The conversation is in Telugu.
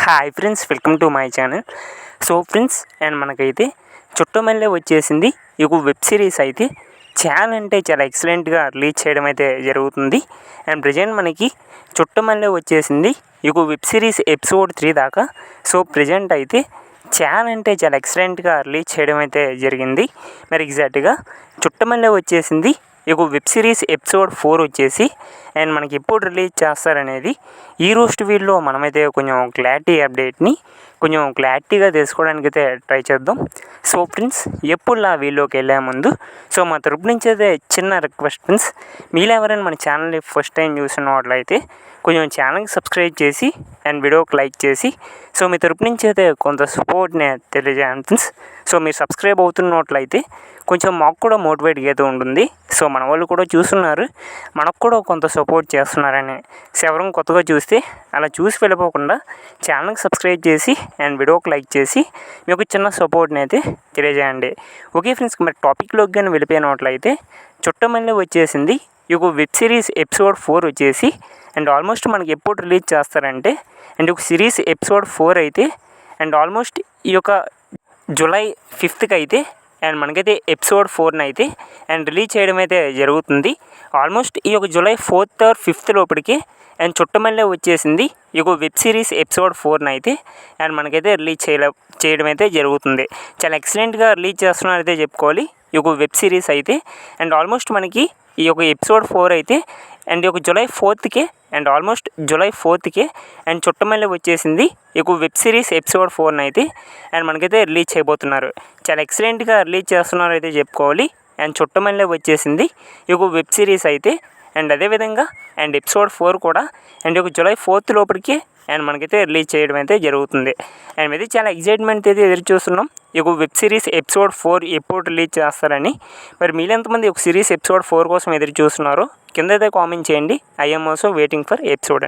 Hi friends, welcome to my channel. So friends, and మనకైతే చుట్టమల్లె వచ్చేసింది. ఈ వెబ్ సిరీస్ అయితే చాలా అంటే చాలా ఎక్సలెంట్గా రిలీజ్ చేయడం అయితే జరుగుతుంది. అండ్ ప్రజెంట్ మనకి చుట్టమల్లె వచ్చేసింది ఈ వెబ్ సిరీస్ ఎపిసోడ్ 3 దాకా. సో ప్రజెంట్ అయితే చాలా అంటే చాలా ఎక్సలెంట్గా రిలీజ్ చేయడం అయితే జరిగింది. మరి ఎగ్జాక్ట్గా చుట్టమల్లె వచ్చేసింది ఈ వెబ్ సిరీస్ ఎపిసోడ్ 4 వచ్చేసి అండ్ మనకి ఎప్పుడు రిలీజ్ చేస్తారనేది ఈ రోజు వీడియోలో మనమైతే కొంచెం క్లారిటీగా తెలుసుకోవడానికి అయితే ట్రై చేద్దాం. సో ఫ్రెండ్స్, ఎప్పుడు ఆ వీడియోకి వెళ్ళే ముందు సో మా తరపు నుంచి అయితే చిన్న రిక్వెస్ట్ ఫ్రెండ్స్, మీరు ఎవరైనా మన ఛానల్ని ఫస్ట్ టైం చూసినట్లయితే కొంచెం ఛానల్కి సబ్స్క్రైబ్ చేసి అండ్ వీడియోకి లైక్ చేసి సో మీ తరపు నుంచి అయితే కొంత సపోర్ట్ని తెలియజేయండి ఫ్రెండ్స్. సో మీరు సబ్స్క్రైబ్ అవుతున్నట్లయితే కొంచెం మాకు కూడా మోటివేట్గా అయితే ఉంటుంది. సో మన వాళ్ళు కూడా చూస్తున్నారు, మనకు కూడా కొంత సపోర్ట్ చేస్తున్నారని. సో ఎవరైనా కొత్తగా చూస్తే అలా చూసి వెళ్ళిపోకుండా ఛానల్కి సబ్స్క్రైబ్ చేసి అండ్ వీడియోకి లైక్ చేసి మీకు చిన్న సపోర్ట్ని అయితే తెలియజేయండి. ఓకే ఫ్రెండ్స్, మరి టాపిక్లోకి కానీ వెళ్ళిపోయినట్లయితే చుట్టమల్లె వచ్చేసింది ఈ వెబ్ సిరీస్ ఎపిసోడ్ 4 వచ్చేసి అండ్ ఆల్మోస్ట్ మనకి ఎప్పుడు రిలీజ్ చేస్తారంటే అండ్ ఒక సిరీస్ ఎపిసోడ్ 4 అయితే అండ్ ఆల్మోస్ట్ ఈ యొక్క జూలై 5th అయితే అండ్ మనకైతే ఎపిసోడ్ 4 అయితే అండ్ రిలీజ్ చేయడం అయితే జరుగుతుంది. ఆల్మోస్ట్ ఈ యొక్క జూలై 4th or 5th లోపలికి అండ్ చుట్టమల్లె వచ్చేసింది ఈ వెబ్ సిరీస్ ఎపిసోడ్ 4 అయితే అండ్ మనకైతే రిలీజ్ చేయడం అయితే జరుగుతుంది. చాలా ఎక్సలెంట్గా రిలీజ్ చేస్తున్నారు అయితే చెప్పుకోవాలి ఈ వెబ్ సిరీస్ అయితే. అండ్ ఆల్మోస్ట్ మనకి ఈ యొక్క ఎపిసోడ్ 4 అయితే అండ్ ఈ యొక్క July 4th and almost July 4th and Chuttamalle వచ్చేసింది ఈ వెబ్ సిరీస్ ఎపిసోడ్ 4 అయితే అండ్ మనకైతే రిలీజ్ చేయబోతున్నారు. చాలా ఎక్సలెంట్గా రిలీజ్ చేస్తున్నారు అయితే చెప్పుకోవాలి. అండ్ చుట్టమల్లె వచ్చేసింది ఈ వెబ్ సిరీస్ అయితే అండ్ అదేవిధంగా అండ్ ఎపిసోడ్ 4 కూడా అండ్ ఈ జూలై 4th లోపలికి అండ్ మనకైతే రిలీజ్ చేయడం అయితే జరుగుతుంది. అండ్ ఇది చాలా ఎగ్జైట్మెంట్ అయితే ఎదురు చూస్తున్నాం ఈ వెబ్ సిరీస్ ఎపిసోడ్ 4 ఎప్పుడు రిలీజ్ చేస్తారని. మరి మీరు ఎంతమంది ఒక సిరీస్ ఎపిసోడ్ 4 కోసం ఎదురు చూస్తున్నారో కింద అయితే కామెంట్ చేయండి. I'm also waiting for episode అని.